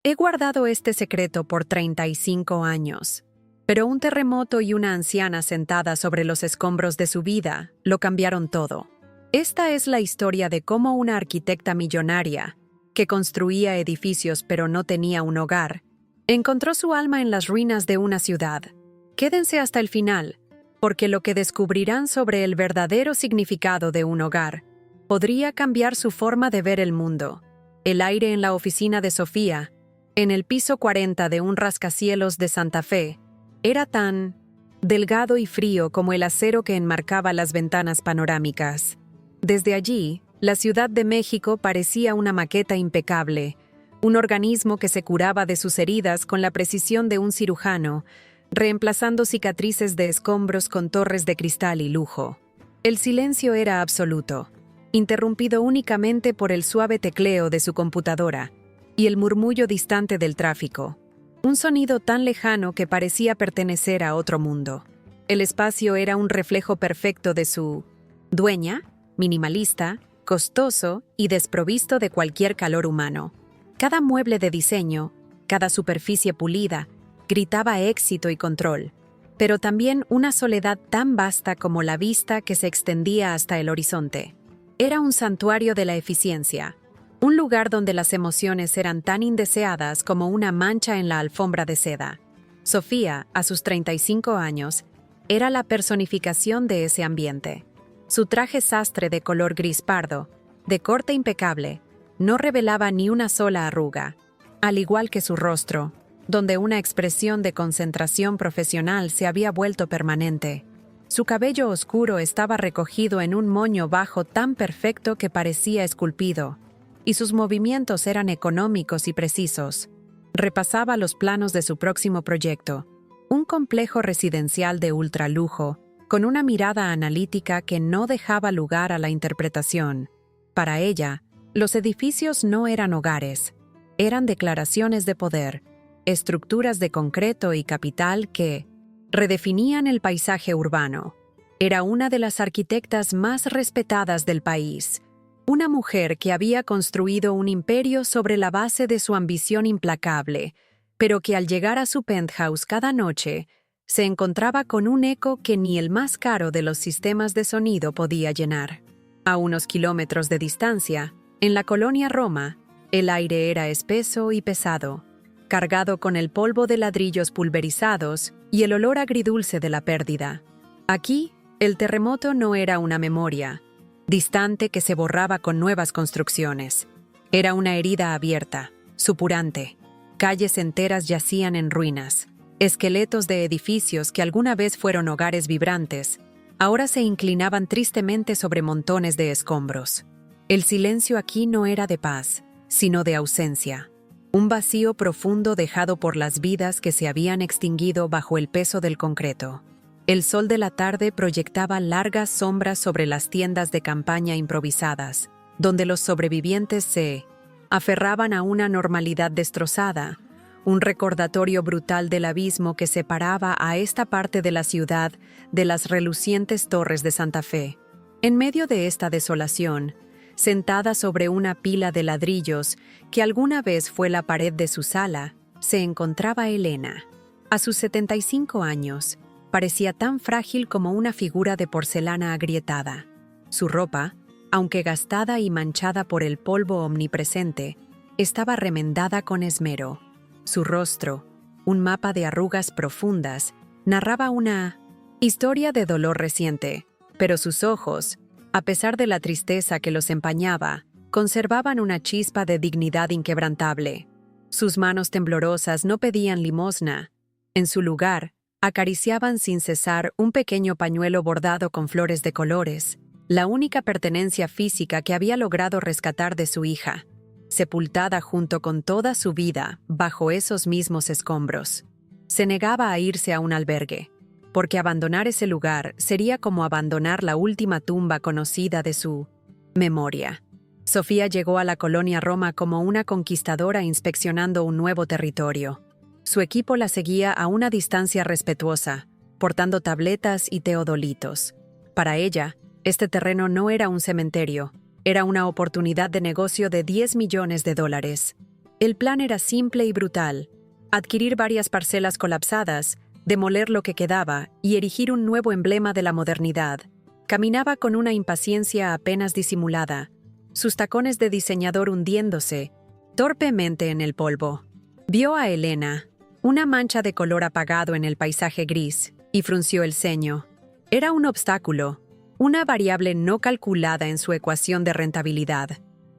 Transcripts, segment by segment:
He guardado este secreto por 35 años, pero un terremoto y una anciana sentada sobre los escombros de su vida lo cambiaron todo. Esta es la historia de cómo una arquitecta millonaria, que construía edificios pero no tenía un hogar, encontró su alma en las ruinas de una ciudad. Quédense hasta el final, porque lo que descubrirán sobre el verdadero significado de un hogar podría cambiar su forma de ver el mundo. El aire en la oficina de Sofía, en el piso 40 de un rascacielos de Santa Fe, era tan delgado y frío como el acero que enmarcaba las ventanas panorámicas. Desde allí, la Ciudad de México parecía una maqueta impecable, un organismo que se curaba de sus heridas con la precisión de un cirujano, reemplazando cicatrices de escombros con torres de cristal y lujo. El silencio era absoluto, interrumpido únicamente por el suave tecleo de su computadora y el murmullo distante del tráfico, un sonido tan lejano que parecía pertenecer a otro mundo. El espacio era un reflejo perfecto de su dueña, minimalista, costoso y desprovisto de cualquier calor humano. Cada mueble de diseño, cada superficie pulida, gritaba éxito y control, pero también una soledad tan vasta como la vista que se extendía hasta el horizonte. Era un santuario de la eficiencia, un lugar donde las emociones eran tan indeseadas como una mancha en la alfombra de seda. Sofía, a sus 35 años, era la personificación de ese ambiente. Su traje sastre de color gris pardo, de corte impecable, no revelaba ni una sola arruga, al igual que su rostro, donde una expresión de concentración profesional se había vuelto permanente. Su cabello oscuro estaba recogido en un moño bajo tan perfecto que parecía esculpido, y sus movimientos eran económicos y precisos. Repasaba los planos de su próximo proyecto, un complejo residencial de ultralujo, con una mirada analítica que no dejaba lugar a la interpretación. Para ella, los edificios no eran hogares, eran declaraciones de poder, estructuras de concreto y capital que redefinían el paisaje urbano. Era una de las arquitectas más respetadas del país, una mujer que había construido un imperio sobre la base de su ambición implacable, pero que al llegar a su penthouse cada noche, se encontraba con un eco que ni el más caro de los sistemas de sonido podía llenar. A unos kilómetros de distancia, en la colonia Roma, el aire era espeso y pesado, cargado con el polvo de ladrillos pulverizados y el olor agridulce de la pérdida. Aquí, el terremoto no era una memoria, distante que se borraba con nuevas construcciones. Era una herida abierta, supurante. Calles enteras yacían en ruinas. Esqueletos de edificios que alguna vez fueron hogares vibrantes, ahora se inclinaban tristemente sobre montones de escombros. El silencio aquí no era de paz, sino de ausencia. Un vacío profundo dejado por las vidas que se habían extinguido bajo el peso del concreto. El sol de la tarde proyectaba largas sombras sobre las tiendas de campaña improvisadas, donde los sobrevivientes se aferraban a una normalidad destrozada, un recordatorio brutal del abismo que separaba a esta parte de la ciudad de las relucientes torres de Santa Fe. En medio de esta desolación, sentada sobre una pila de ladrillos que alguna vez fue la pared de su sala, se encontraba Elena. A sus 75 años, parecía tan frágil como una figura de porcelana agrietada. Su ropa, aunque gastada y manchada por el polvo omnipresente, estaba remendada con esmero. Su rostro, un mapa de arrugas profundas, narraba una historia de dolor reciente, pero sus ojos, a pesar de la tristeza que los empañaba, conservaban una chispa de dignidad inquebrantable. Sus manos temblorosas no pedían limosna. En su lugar, acariciaban sin cesar un pequeño pañuelo bordado con flores de colores, la única pertenencia física que había logrado rescatar de su hija, sepultada junto con toda su vida bajo esos mismos escombros. Se negaba a irse a un albergue, porque abandonar ese lugar sería como abandonar la última tumba conocida de su memoria. Sofía llegó a la colonia Roma como una conquistadora inspeccionando un nuevo territorio. Su equipo la seguía a una distancia respetuosa, portando tabletas y teodolitos. Para ella, este terreno no era un cementerio, era una oportunidad de negocio de $10 millones. El plan era simple y brutal: adquirir varias parcelas colapsadas, demoler lo que quedaba y erigir un nuevo emblema de la modernidad. Caminaba con una impaciencia apenas disimulada, sus tacones de diseñador hundiéndose torpemente en el polvo. Vio a Elena, una mancha de color apagado en el paisaje gris, y frunció el ceño. Era un obstáculo, una variable no calculada en su ecuación de rentabilidad.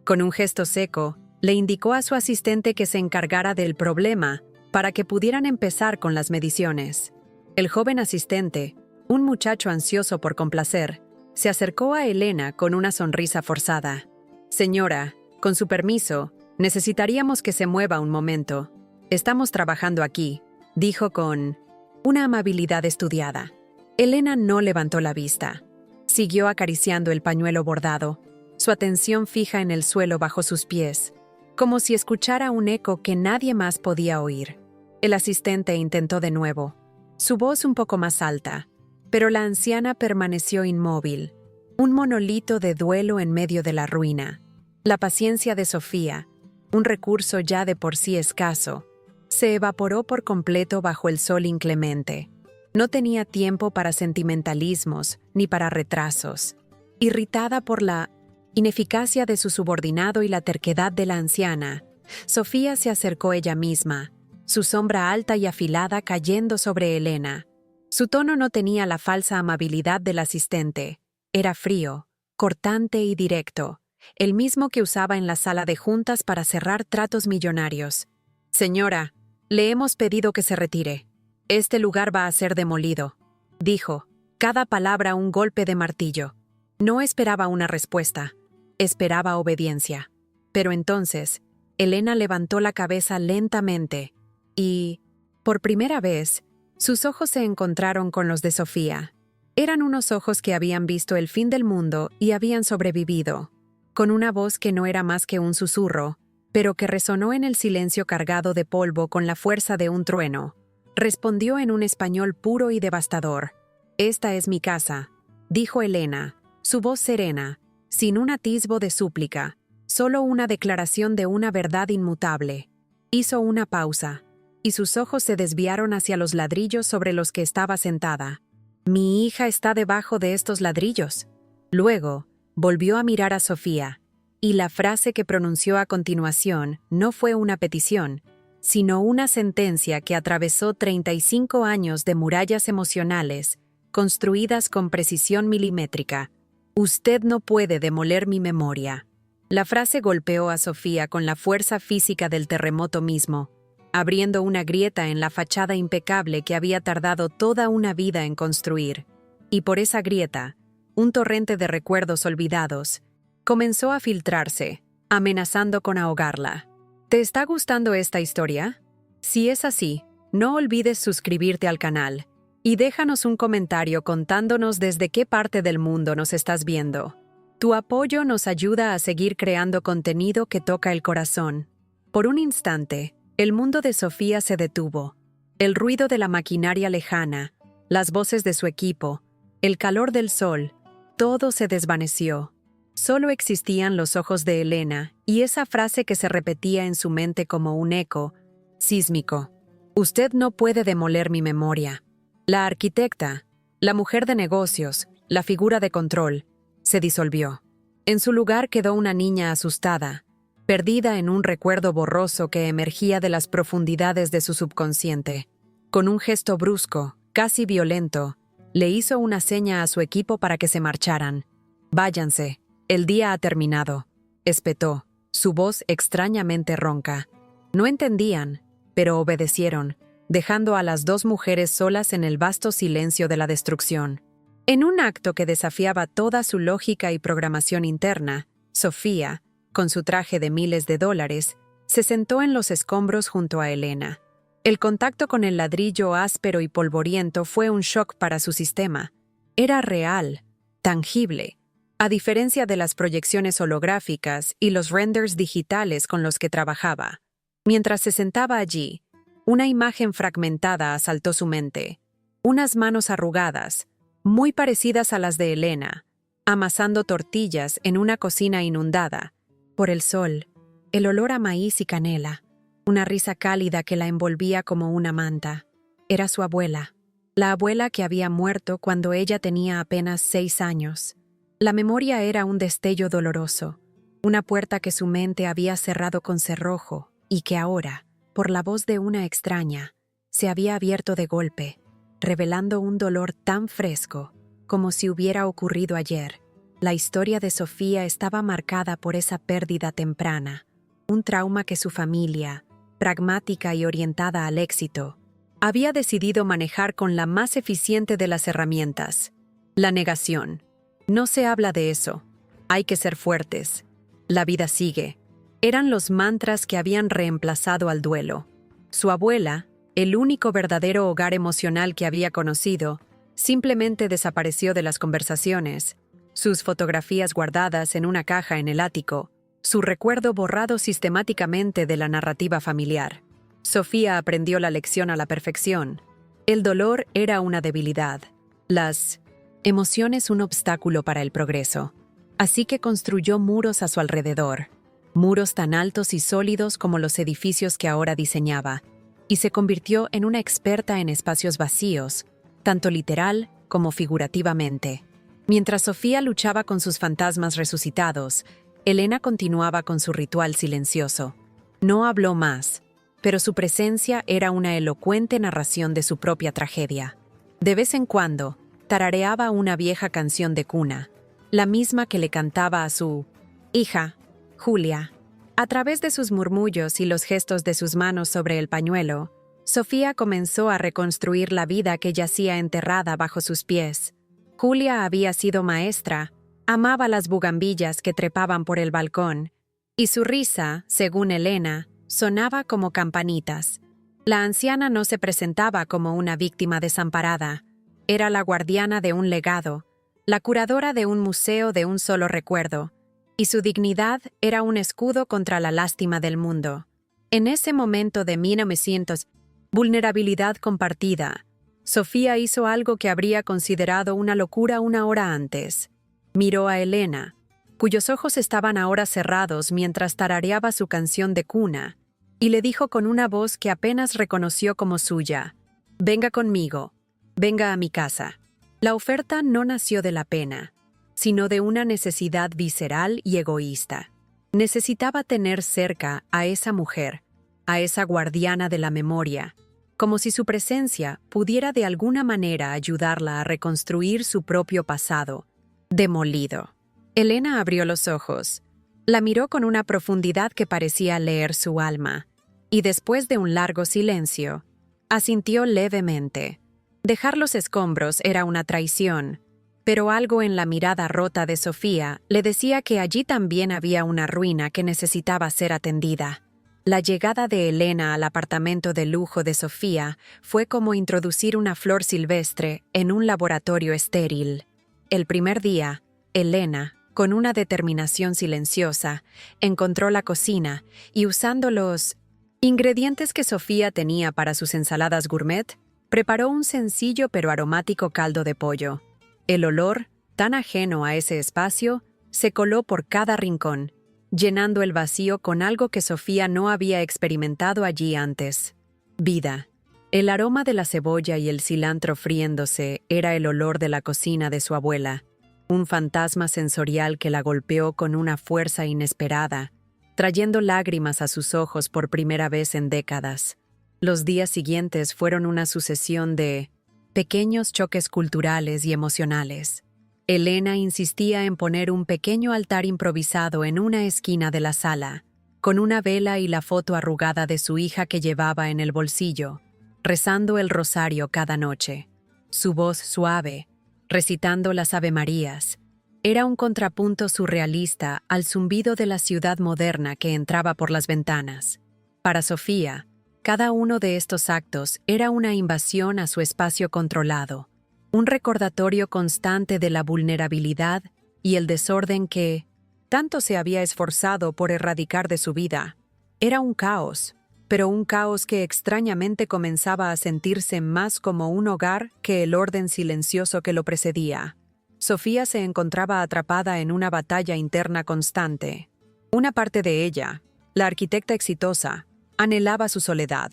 Con un gesto seco, le indicó a su asistente que se encargara del problema para que pudieran empezar con las mediciones. El joven asistente, un muchacho ansioso por complacer, se acercó a Elena con una sonrisa forzada. «Señora, con su permiso, necesitaríamos que se mueva un momento. Estamos trabajando aquí», dijo con una amabilidad estudiada. Elena no levantó la vista. Siguió acariciando el pañuelo bordado, su atención fija en el suelo bajo sus pies, como si escuchara un eco que nadie más podía oír. El asistente intentó de nuevo, su voz un poco más alta, pero la anciana permaneció inmóvil, un monolito de duelo en medio de la ruina. La paciencia de Sofía, un recurso ya de por sí escaso, se evaporó por completo bajo el sol inclemente. No tenía tiempo para sentimentalismos ni para retrasos. Irritada por la ineficacia de su subordinado y la terquedad de la anciana, Sofía se acercó ella misma, su sombra alta y afilada cayendo sobre Elena. Su tono no tenía la falsa amabilidad del asistente. Era frío, cortante y directo, el mismo que usaba en la sala de juntas para cerrar tratos millonarios. «Señora, le hemos pedido que se retire. Este lugar va a ser demolido», dijo, cada palabra un golpe de martillo. No esperaba una respuesta, esperaba obediencia. Pero entonces, Elena levantó la cabeza lentamente y, por primera vez, sus ojos se encontraron con los de Sofía. Eran unos ojos que habían visto el fin del mundo y habían sobrevivido. Con una voz que no era más que un susurro, pero que resonó en el silencio cargado de polvo con la fuerza de un trueno, respondió en un español puro y devastador. «Esta es mi casa», dijo Elena, su voz serena, sin un atisbo de súplica, solo una declaración de una verdad inmutable. Hizo una pausa, y sus ojos se desviaron hacia los ladrillos sobre los que estaba sentada. «Mi hija está debajo de estos ladrillos». Luego, volvió a mirar a Sofía, y la frase que pronunció a continuación no fue una petición, sino una sentencia que atravesó 35 años de murallas emocionales, construidas con precisión milimétrica. «Usted no puede demoler mi memoria». La frase golpeó a Sofía con la fuerza física del terremoto mismo, abriendo una grieta en la fachada impecable que había tardado toda una vida en construir. Y por esa grieta, un torrente de recuerdos olvidados comenzó a filtrarse, amenazando con ahogarla. ¿Te está gustando esta historia? Si es así, no olvides suscribirte al canal y déjanos un comentario contándonos desde qué parte del mundo nos estás viendo. Tu apoyo nos ayuda a seguir creando contenido que toca el corazón. Por un instante, el mundo de Sofía se detuvo. El ruido de la maquinaria lejana, las voces de su equipo, el calor del sol, todo se desvaneció. Solo existían los ojos de Elena y esa frase que se repetía en su mente como un eco sísmico. «Usted no puede demoler mi memoria». La arquitecta, la mujer de negocios, la figura de control, se disolvió. En su lugar quedó una niña asustada, perdida en un recuerdo borroso que emergía de las profundidades de su subconsciente. Con un gesto brusco, casi violento, le hizo una seña a su equipo para que se marcharan. «Váyanse, el día ha terminado», espetó, su voz extrañamente ronca. No entendían, pero obedecieron, dejando a las dos mujeres solas en el vasto silencio de la destrucción. En un acto que desafiaba toda su lógica y programación interna, Sofía, con su traje de miles de dólares, se sentó en los escombros junto a Elena. El contacto con el ladrillo áspero y polvoriento fue un shock para su sistema. Era real, tangible, a diferencia de las proyecciones holográficas y los renders digitales con los que trabajaba. Mientras se sentaba allí, una imagen fragmentada asaltó su mente. Unas manos arrugadas, muy parecidas a las de Elena, amasando tortillas en una cocina inundada por el sol, el olor a maíz y canela. una risa cálida que la envolvía como una manta. Era su abuela, la abuela que había muerto cuando ella tenía apenas 6 años. La memoria era un destello doloroso, una puerta que su mente había cerrado con cerrojo y que ahora, por la voz de una extraña, se había abierto de golpe, revelando un dolor tan fresco como si hubiera ocurrido ayer. La historia de Sofía estaba marcada por esa pérdida temprana, un trauma que su familia, pragmática y orientada al éxito, había decidido manejar con la más eficiente de las herramientas: la negación. No se habla de eso. Hay que ser fuertes. La vida sigue. Eran los mantras que habían reemplazado al duelo. Su abuela, el único verdadero hogar emocional que había conocido, simplemente desapareció de las conversaciones, sus fotografías guardadas en una caja en el ático, su recuerdo borrado sistemáticamente de la narrativa familiar. Sofía aprendió la lección a la perfección. El dolor era una debilidad, las emociones un obstáculo para el progreso. Así que construyó muros a su alrededor, muros tan altos y sólidos como los edificios que ahora diseñaba, y se convirtió en una experta en espacios vacíos, tanto literal como figurativamente. Mientras Sofía luchaba con sus fantasmas resucitados, Elena continuaba con su ritual silencioso. No habló más, pero su presencia era una elocuente narración de su propia tragedia. De vez en cuando, tarareaba una vieja canción de cuna, la misma que le cantaba a su hija, Julia. A través de sus murmullos y los gestos de sus manos sobre el pañuelo, Sofía comenzó a reconstruir la vida que yacía enterrada bajo sus pies. Julia había sido maestra, amaba las bugambillas que trepaban por el balcón, y su risa, según Elena, sonaba como campanitas. La anciana no se presentaba como una víctima desamparada. Era la guardiana de un legado, la curadora de un museo de un solo recuerdo, y su dignidad era un escudo contra la lástima del mundo. En ese momento de 1900, vulnerabilidad compartida, Sofía hizo algo que habría considerado una locura una hora antes. Miró a Elena, cuyos ojos estaban ahora cerrados mientras tarareaba su canción de cuna, y le dijo con una voz que apenas reconoció como suya: «Venga conmigo, venga a mi casa». La oferta no nació de la pena, sino de una necesidad visceral y egoísta. Necesitaba tener cerca a esa mujer, a esa guardiana de la memoria, como si su presencia pudiera de alguna manera ayudarla a reconstruir su propio pasado, demolido. Elena abrió los ojos, la miró con una profundidad que parecía leer su alma, y después de un largo silencio, asintió levemente. Dejar los escombros era una traición, pero algo en la mirada rota de Sofía le decía que allí también había una ruina que necesitaba ser atendida. La llegada de Elena al apartamento de lujo de Sofía fue como introducir una flor silvestre en un laboratorio estéril. El primer día, Elena, con una determinación silenciosa, encontró la cocina y, usando los ingredientes que Sofía tenía para sus ensaladas gourmet, preparó un sencillo pero aromático caldo de pollo. El olor, tan ajeno a ese espacio, se coló por cada rincón, llenando el vacío con algo que Sofía no había experimentado allí antes: vida. El aroma de la cebolla y el cilantro friéndose era el olor de la cocina de su abuela, un fantasma sensorial que la golpeó con una fuerza inesperada, trayendo lágrimas a sus ojos por primera vez en décadas. Los días siguientes fueron una sucesión de pequeños choques culturales y emocionales. Elena insistía en poner un pequeño altar improvisado en una esquina de la sala, con una vela y la foto arrugada de su hija que llevaba en el bolsillo, rezando el rosario cada noche. Su voz suave, recitando las Avemarías, era un contrapunto surrealista al zumbido de la ciudad moderna que entraba por las ventanas. Para Sofía, cada uno de estos actos era una invasión a su espacio controlado, un recordatorio constante de la vulnerabilidad y el desorden que tanto se había esforzado por erradicar de su vida. Era un caos, pero un caos que extrañamente comenzaba a sentirse más como un hogar que el orden silencioso que lo precedía. Sofía se encontraba atrapada en una batalla interna constante. Una parte de ella, la arquitecta exitosa, Anhelaba su soledad,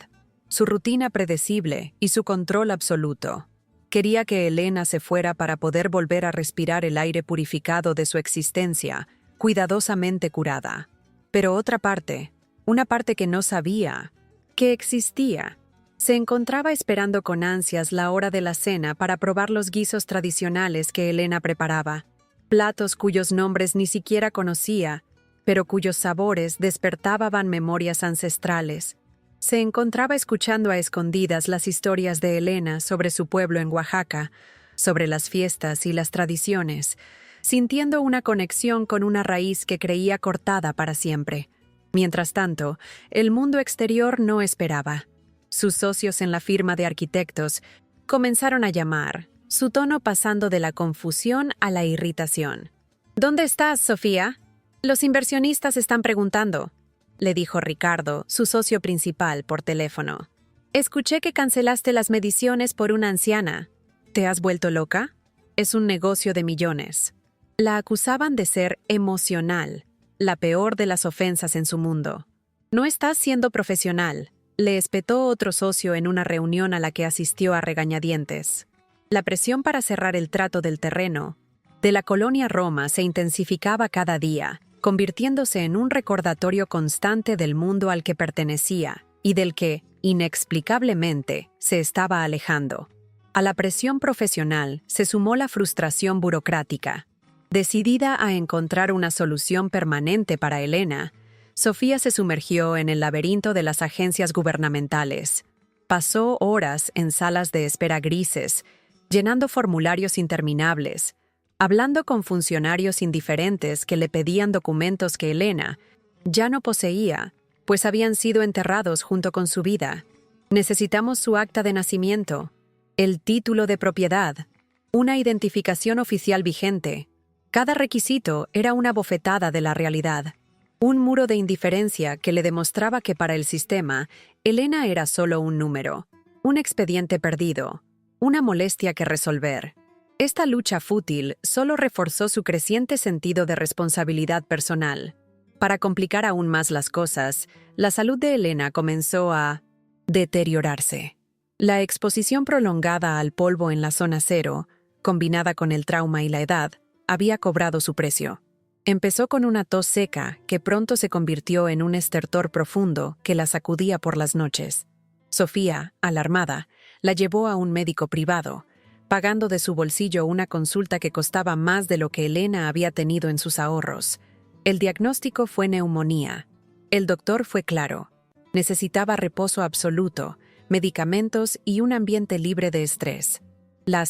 su rutina predecible y su control absoluto. Quería que Elena se fuera para poder volver a respirar el aire purificado de su existencia, cuidadosamente curada. Pero otra parte, una parte que no sabía, que existía, se encontraba esperando con ansias la hora de la cena para probar los guisos tradicionales que Elena preparaba, platos cuyos nombres ni siquiera conocía, pero cuyos sabores despertaban memorias ancestrales. Se encontraba escuchando a escondidas las historias de Elena sobre su pueblo en Oaxaca, sobre las fiestas y las tradiciones, sintiendo una conexión con una raíz que creía cortada para siempre. Mientras tanto, el mundo exterior no esperaba. Sus socios en la firma de arquitectos comenzaron a llamar, su tono pasando de la confusión a la irritación. «¿Dónde estás, Sofía? Los inversionistas están preguntando», le dijo Ricardo, su socio principal, por teléfono. «Escuché que cancelaste las mediciones por una anciana. ¿Te has vuelto loca? Es un negocio de millones». La acusaban de ser emocional, la peor de las ofensas en su mundo. «No estás siendo profesional», le espetó otro socio en una reunión a la que asistió a regañadientes. La presión para cerrar el trato del terreno de la colonia Roma se intensificaba cada día, convirtiéndose en un recordatorio constante del mundo al que pertenecía y del que, inexplicablemente, se estaba alejando. A la presión profesional se sumó la frustración burocrática. Decidida a encontrar una solución permanente para Elena, Sofía se sumergió en el laberinto de las agencias gubernamentales. Pasó horas en salas de espera grises, llenando formularios interminables, hablando con funcionarios indiferentes que le pedían documentos que Elena ya no poseía, pues habían sido enterrados junto con su vida. Necesitamos su acta de nacimiento, el título de propiedad, una identificación oficial vigente. Cada requisito era una bofetada de la realidad. Un muro de indiferencia que le demostraba que para el sistema, Elena era solo un número, un expediente perdido, una molestia que resolver. Esta lucha fútil solo reforzó su creciente sentido de responsabilidad personal. Para complicar aún más las cosas, la salud de Elena comenzó a deteriorarse. La exposición prolongada al polvo en la zona cero, combinada con el trauma y la edad, había cobrado su precio. Empezó con una tos seca que pronto se convirtió en un estertor profundo que la sacudía por las noches. Sofía, alarmada, la llevó a un médico privado, pagando de su bolsillo una consulta que costaba más de lo que Elena había tenido en sus ahorros. El diagnóstico fue neumonía. El doctor fue claro. Necesitaba reposo absoluto, medicamentos y un ambiente libre de estrés. La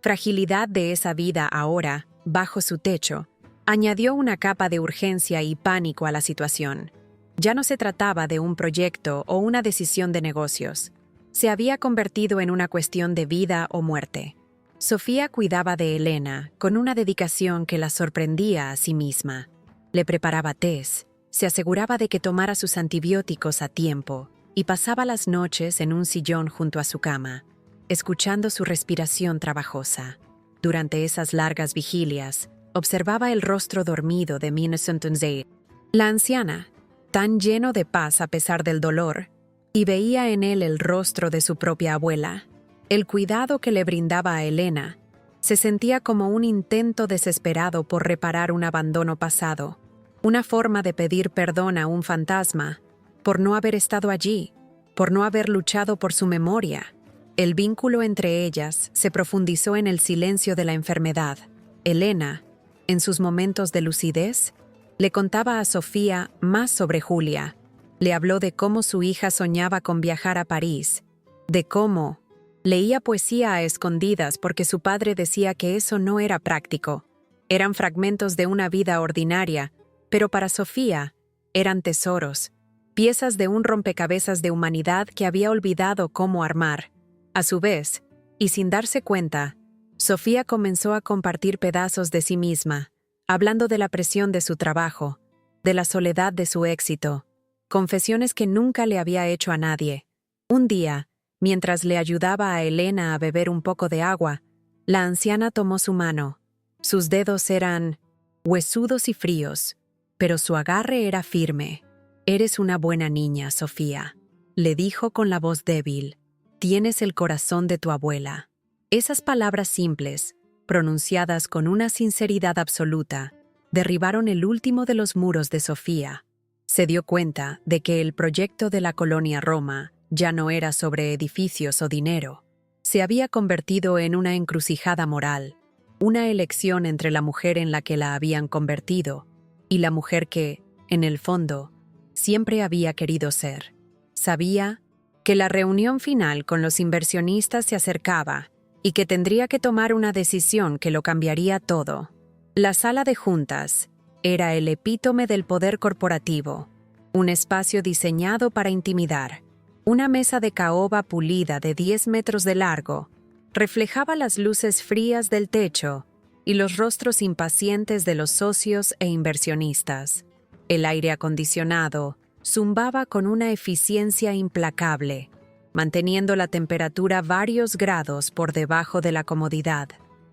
fragilidad de esa vida ahora, bajo su techo, añadió una capa de urgencia y pánico a la situación. Ya no se trataba de un proyecto o una decisión de negocios. Se había convertido en una cuestión de vida o muerte. Sofía cuidaba de Elena con una dedicación que la sorprendía a sí misma. Le preparaba tés, se aseguraba de que tomara sus antibióticos a tiempo y pasaba las noches en un sillón junto a su cama, escuchando su respiración trabajosa. Durante esas largas vigilias, observaba el rostro dormido de Mina Suntunzei, la anciana, tan lleno de paz a pesar del dolor, y veía en él el rostro de su propia abuela. El cuidado que le brindaba a Elena se sentía como un intento desesperado por reparar un abandono pasado, una forma de pedir perdón a un fantasma, por no haber estado allí, por no haber luchado por su memoria. El vínculo entre ellas se profundizó en el silencio de la enfermedad. Elena, en sus momentos de lucidez, le contaba a Sofía más sobre Julia. Le habló de cómo su hija soñaba con viajar a París, de cómo leía poesía a escondidas porque su padre decía que eso no era práctico. Eran fragmentos de una vida ordinaria, pero para Sofía eran tesoros, piezas de un rompecabezas de humanidad que había olvidado cómo armar. A su vez, y sin darse cuenta, Sofía comenzó a compartir pedazos de sí misma, hablando de la presión de su trabajo, de la soledad de su éxito, confesiones que nunca le había hecho a nadie. Un día, mientras le ayudaba a Elena a beber un poco de agua, la anciana tomó su mano. Sus dedos eran huesudos y fríos, pero su agarre era firme. Eres una buena niña, Sofía, le dijo con la voz débil. Tienes el corazón de tu abuela. Esas palabras simples, pronunciadas con una sinceridad absoluta, derribaron el último de los muros de Sofía. Se dio cuenta de que el proyecto de la colonia Roma ya no era sobre edificios o dinero. Se había convertido en una encrucijada moral, una elección entre la mujer en la que la habían convertido y la mujer que, en el fondo, siempre había querido ser. Sabía que la reunión final con los inversionistas se acercaba y que tendría que tomar una decisión que lo cambiaría todo. La sala de juntas era el epítome del poder corporativo, un espacio diseñado para intimidar. Una mesa de caoba pulida de 10 metros de largo reflejaba las luces frías del techo y los rostros impacientes de los socios e inversionistas. El aire acondicionado zumbaba con una eficiencia implacable, manteniendo la temperatura varios grados por debajo de la comodidad.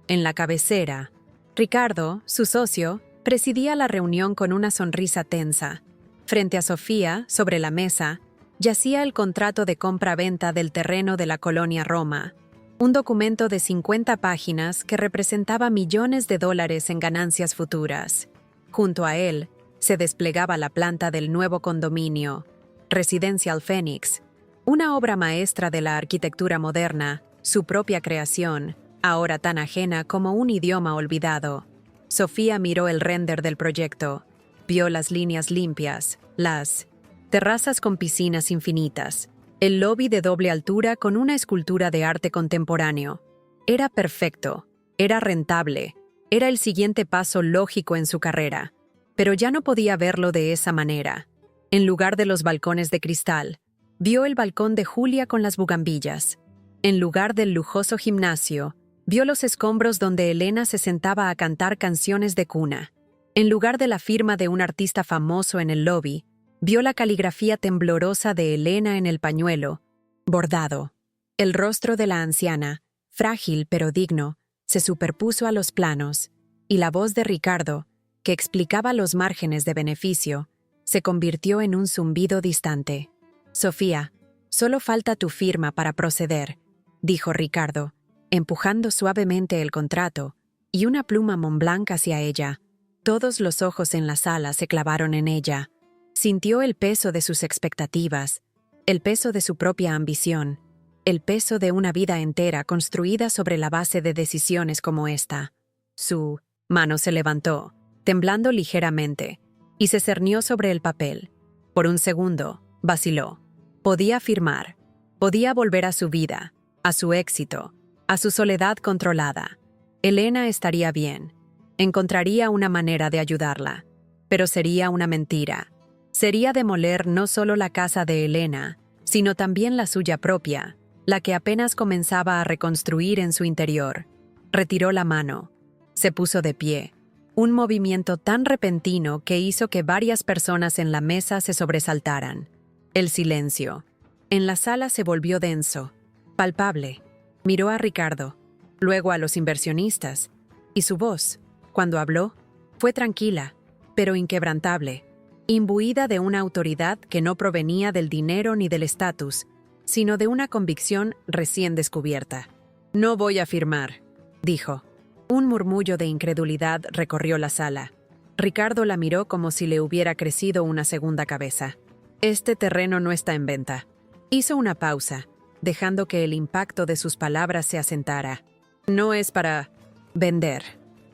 En la cabecera, Ricardo, su socio, presidía la reunión con una sonrisa tensa. Frente a Sofía, sobre la mesa, yacía el contrato de compra-venta del terreno de la colonia Roma, un documento de 50 páginas que representaba millones de dólares en ganancias futuras. Junto a él, se desplegaba la planta del nuevo condominio, Residencial Phoenix, una obra maestra de la arquitectura moderna, su propia creación, ahora tan ajena como un idioma olvidado. Sofía miró el render del proyecto, vio las líneas limpias, las terrazas con piscinas infinitas, el lobby de doble altura con una escultura de arte contemporáneo. Era perfecto, era rentable, era el siguiente paso lógico en su carrera. Pero ya no podía verlo de esa manera. En lugar de los balcones de cristal, vio el balcón de Julia con las bugambillas. En lugar del lujoso gimnasio, vio los escombros donde Elena se sentaba a cantar canciones de cuna. En lugar de la firma de un artista famoso en el lobby, vio la caligrafía temblorosa de Elena en el pañuelo, bordado. El rostro de la anciana, frágil pero digno, se superpuso a los planos, y la voz de Ricardo, que explicaba los márgenes de beneficio, se convirtió en un zumbido distante. «Sofía, solo falta tu firma para proceder», dijo Ricardo, empujando suavemente el contrato, y una pluma Montblanc hacia ella. Todos los ojos en la sala se clavaron en ella. Sintió el peso de sus expectativas, el peso de su propia ambición, el peso de una vida entera construida sobre la base de decisiones como esta. Su mano se levantó, temblando ligeramente, y se cernió sobre el papel. Por un segundo, vaciló. Podía firmar. Podía volver a su vida, a su éxito, a su soledad controlada. Elena estaría bien. Encontraría una manera de ayudarla. Pero sería una mentira. Sería demoler no solo la casa de Elena, sino también la suya propia, la que apenas comenzaba a reconstruir en su interior. Retiró la mano. Se puso de pie. Un movimiento tan repentino que hizo que varias personas en la mesa se sobresaltaran. El silencio. En la sala se volvió denso, palpable. Miró a Ricardo, luego a los inversionistas, y su voz, cuando habló, fue tranquila, pero inquebrantable, imbuida de una autoridad que no provenía del dinero ni del estatus, sino de una convicción recién descubierta. «No voy a firmar», dijo. Un murmullo de incredulidad recorrió la sala. Ricardo la miró como si le hubiera crecido una segunda cabeza. «Este terreno no está en venta». Hizo una pausa, dejando que el impacto de sus palabras se asentara. «No es para vender,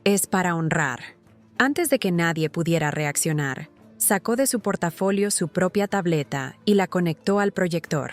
es para honrar». Antes de que nadie pudiera reaccionar, sacó de su portafolio su propia tableta y la conectó al proyector.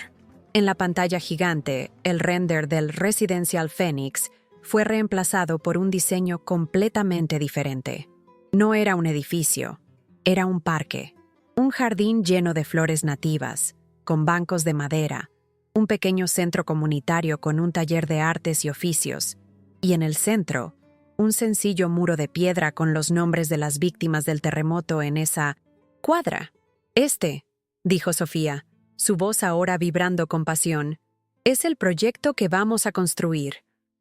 En la pantalla gigante, el render del Residencial Phoenix fue reemplazado por un diseño completamente diferente. No era un edificio, era un parque, un jardín lleno de flores nativas, con bancos de madera, un pequeño centro comunitario con un taller de artes y oficios, y en el centro, un sencillo muro de piedra con los nombres de las víctimas del terremoto en esa cuadra. Dijo Sofía, su voz ahora vibrando con pasión, es el proyecto que vamos a construir.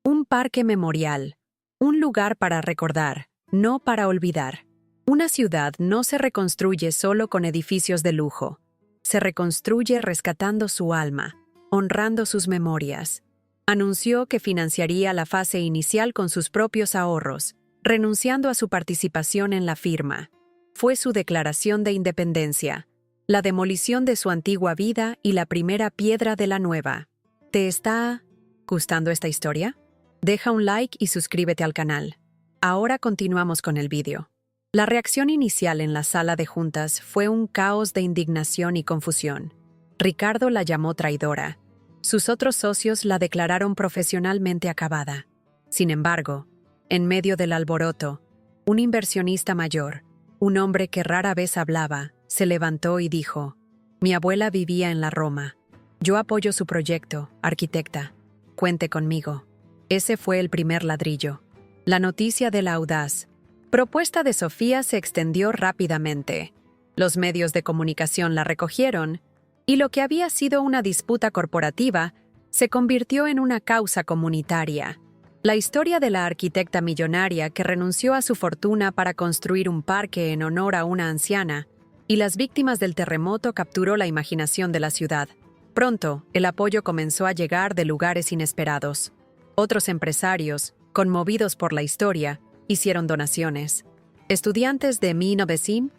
Un parque memorial, un lugar para recordar, no para olvidar. Una ciudad no se reconstruye solo con edificios de lujo. Se reconstruye rescatando su alma, honrando sus memorias. Anunció que financiaría la fase inicial con sus propios ahorros, renunciando a su participación en la firma. Fue su declaración de independencia, la demolición de su antigua vida y la primera piedra de la nueva. ¿Te está gustando esta historia? Deja un like y suscríbete al canal. Ahora continuamos con el vídeo. La reacción inicial en la sala de juntas fue un caos de indignación y confusión. Ricardo la llamó traidora. Sus otros socios la declararon profesionalmente acabada. Sin embargo, en medio del alboroto, un inversionista mayor, un hombre que rara vez hablaba, se levantó y dijo: «Mi abuela vivía en la Roma. Yo apoyo su proyecto, arquitecta. Cuente conmigo». Ese fue el primer ladrillo. La noticia de la audaz propuesta de Sofía se extendió rápidamente. Los medios de comunicación la recogieron, y lo que había sido una disputa corporativa se convirtió en una causa comunitaria. La historia de la arquitecta millonaria que renunció a su fortuna para construir un parque en honor a una anciana y las víctimas del terremoto capturó la imaginación de la ciudad. Pronto, el apoyo comenzó a llegar de lugares inesperados. Otros empresarios, conmovidos por la historia, hicieron donaciones. Estudiantes de Medicina,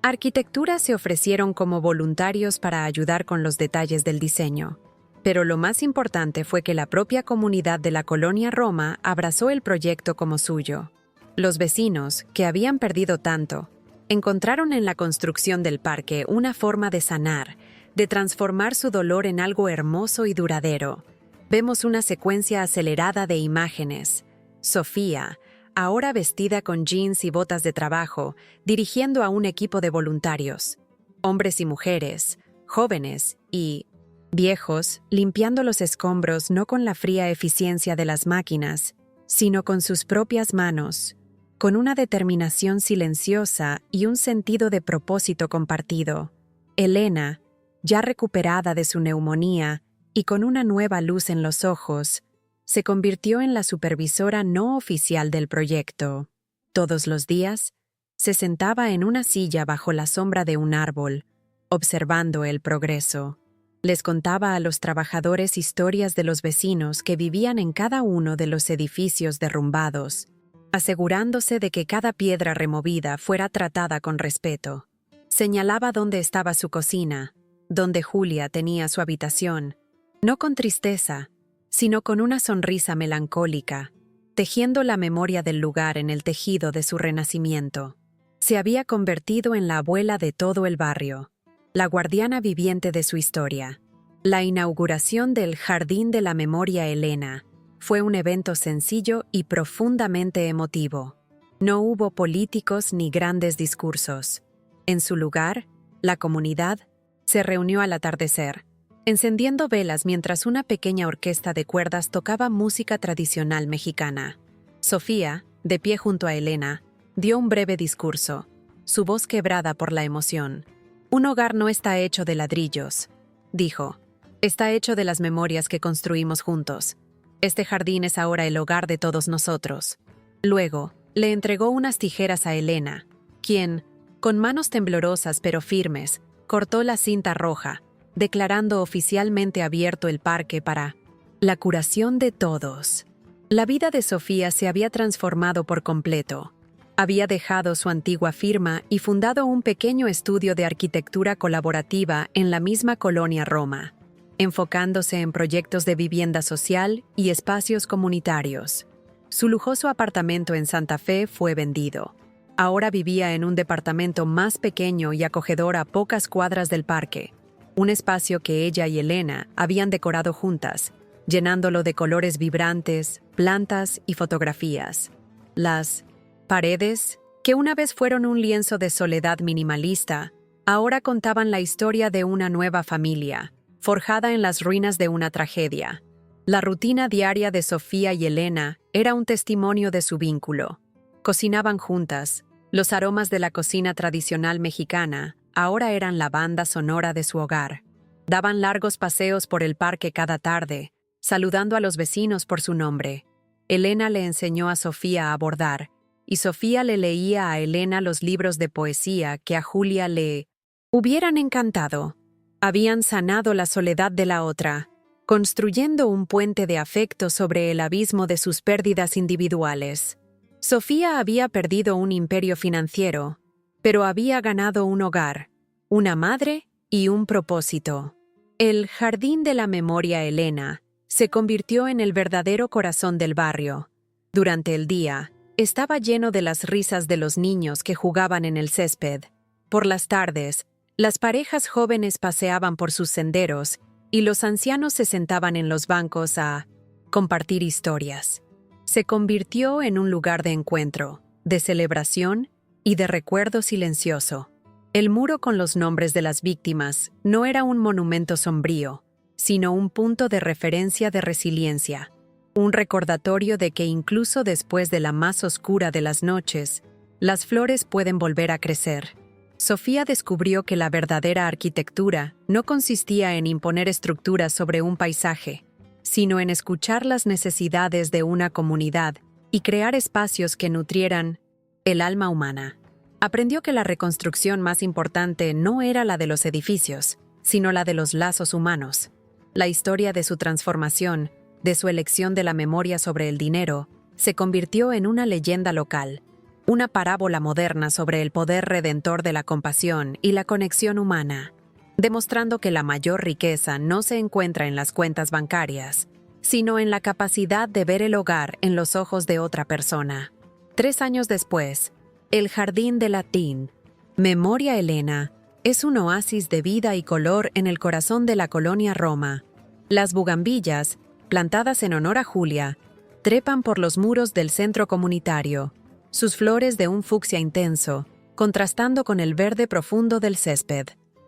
arquitectura se ofrecieron como voluntarios para ayudar con los detalles del diseño. Pero lo más importante fue que la propia comunidad de la colonia Roma abrazó el proyecto como suyo. Los vecinos, que habían perdido tanto, encontraron en la construcción del parque una forma de sanar, de transformar su dolor en algo hermoso y duradero. Vemos una secuencia acelerada de imágenes. Sofía, ahora vestida con jeans y botas de trabajo, dirigiendo a un equipo de voluntarios. Hombres y mujeres, jóvenes y viejos, limpiando los escombros no con la fría eficiencia de las máquinas, sino con sus propias manos, con una determinación silenciosa y un sentido de propósito compartido. Elena, ya recuperada de su neumonía y con una nueva luz en los ojos, se convirtió en la supervisora no oficial del proyecto. Todos los días, se sentaba en una silla bajo la sombra de un árbol, observando el progreso. Les contaba a los trabajadores historias de los vecinos que vivían en cada uno de los edificios derrumbados, asegurándose de que cada piedra removida fuera tratada con respeto. Señalaba dónde estaba su cocina, donde Julia tenía su habitación, no con tristeza, sino con una sonrisa melancólica, tejiendo la memoria del lugar en el tejido de su renacimiento. Se había convertido en la abuela de todo el barrio, la guardiana viviente de su historia. La inauguración del Jardín de la Memoria Elena fue un evento sencillo y profundamente emotivo. No hubo políticos ni grandes discursos. En su lugar, la comunidad se reunió al atardecer, encendiendo velas mientras una pequeña orquesta de cuerdas tocaba música tradicional mexicana. Sofía, de pie junto a Elena, dio un breve discurso, su voz quebrada por la emoción. «Un hogar no está hecho de ladrillos», dijo. «Está hecho de las memorias que construimos juntos. Este jardín es ahora el hogar de todos nosotros». Luego, le entregó unas tijeras a Elena, quien, con manos temblorosas pero firmes, cortó la cinta roja, declarando oficialmente abierto el parque para la curación de todos. La vida de Sofía se había transformado por completo. Había dejado su antigua firma y fundado un pequeño estudio de arquitectura colaborativa en la misma colonia Roma, enfocándose en proyectos de vivienda social y espacios comunitarios. Su lujoso apartamento en Santa Fe fue vendido. Ahora vivía en un departamento más pequeño y acogedor a pocas cuadras del parque, un espacio que ella y Elena habían decorado juntas, llenándolo de colores vibrantes, plantas y fotografías. Las paredes, que una vez fueron un lienzo de soledad minimalista, ahora contaban la historia de una nueva familia, forjada en las ruinas de una tragedia. La rutina diaria de Sofía y Elena era un testimonio de su vínculo. Cocinaban juntas. Los aromas de la cocina tradicional mexicana ahora eran la banda sonora de su hogar. Daban largos paseos por el parque cada tarde, saludando a los vecinos por su nombre. Elena le enseñó a Sofía a bordar, y Sofía le leía a Elena los libros de poesía que a Julia le hubieran encantado. Habían sanado la soledad de la otra, construyendo un puente de afecto sobre el abismo de sus pérdidas individuales. Sofía había perdido un imperio financiero, pero había ganado un hogar, una madre y un propósito. El Jardín de la Memoria Elena se convirtió en el verdadero corazón del barrio. Durante el día, estaba lleno de las risas de los niños que jugaban en el césped. Por las tardes, las parejas jóvenes paseaban por sus senderos y los ancianos se sentaban en los bancos a compartir historias. Se convirtió en un lugar de encuentro, de celebración y de recuerdo silencioso. El muro con los nombres de las víctimas no era un monumento sombrío, sino un punto de referencia de resiliencia, un recordatorio de que incluso después de la más oscura de las noches, las flores pueden volver a crecer. Sofía descubrió que la verdadera arquitectura no consistía en imponer estructuras sobre un paisaje, sino en escuchar las necesidades de una comunidad y crear espacios que nutrieran el alma humana. Aprendió que la reconstrucción más importante no era la de los edificios, sino la de los lazos humanos. La historia de su transformación, de su elección de la memoria sobre el dinero, se convirtió en una leyenda local, una parábola moderna sobre el poder redentor de la compasión y la conexión humana, demostrando que la mayor riqueza no se encuentra en las cuentas bancarias, sino en la capacidad de ver el hogar en los ojos de otra persona. 3 años después, el Jardín de Latín, Memoria Elena, es un oasis de vida y color en el corazón de la colonia Roma. Las bugambillas, plantadas en honor a Julia, trepan por los muros del centro comunitario, sus flores de un fucsia intenso, contrastando con el verde profundo del césped.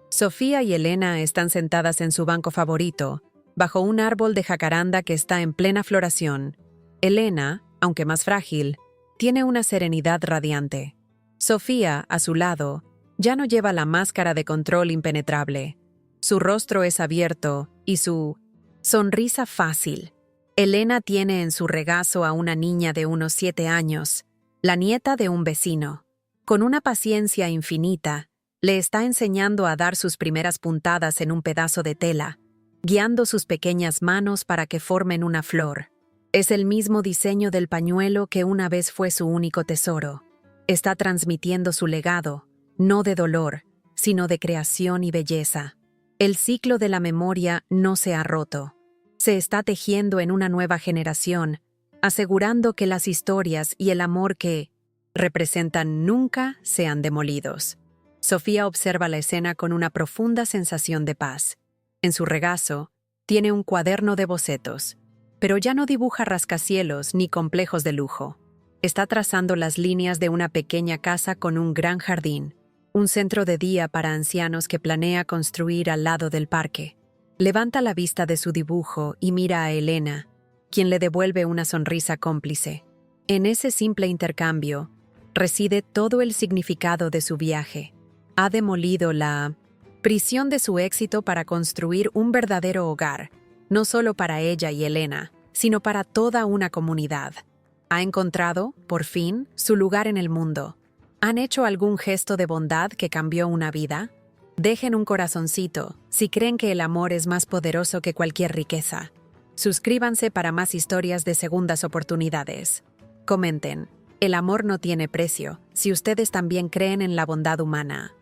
Sofía y Elena están sentadas en su banco favorito, bajo un árbol de jacaranda que está en plena floración. Elena, aunque más frágil, tiene una serenidad radiante. Sofía, a su lado, ya no lleva la máscara de control impenetrable. Su rostro es abierto y su sonrisa fácil. Elena tiene en su regazo a una niña de unos 7 años, la nieta de un vecino. Con una paciencia infinita, le está enseñando a dar sus primeras puntadas en un pedazo de tela, guiando sus pequeñas manos para que formen una flor. Es el mismo diseño del pañuelo que una vez fue su único tesoro. Está transmitiendo su legado, no de dolor, sino de creación y belleza. El ciclo de la memoria no se ha roto. Se está tejiendo en una nueva generación, asegurando que las historias y el amor que representan nunca sean demolidos. Sofía observa la escena con una profunda sensación de paz. En su regazo, tiene un cuaderno de bocetos, pero ya no dibuja rascacielos ni complejos de lujo. Está trazando las líneas de una pequeña casa con un gran jardín, un centro de día para ancianos que planea construir al lado del parque. Levanta la vista de su dibujo y mira a Elena, quien le devuelve una sonrisa cómplice. En ese simple intercambio reside todo el significado de su viaje. Ha demolido la prisión de su éxito para construir un verdadero hogar, no solo para ella y Elena, sino para toda una comunidad. Ha encontrado, por fin, su lugar en el mundo. ¿Han hecho algún gesto de bondad que cambió una vida? Dejen un corazoncito si creen que el amor es más poderoso que cualquier riqueza. Suscríbanse para más historias de segundas oportunidades. Comenten, el amor no tiene precio si ustedes también creen en la bondad humana.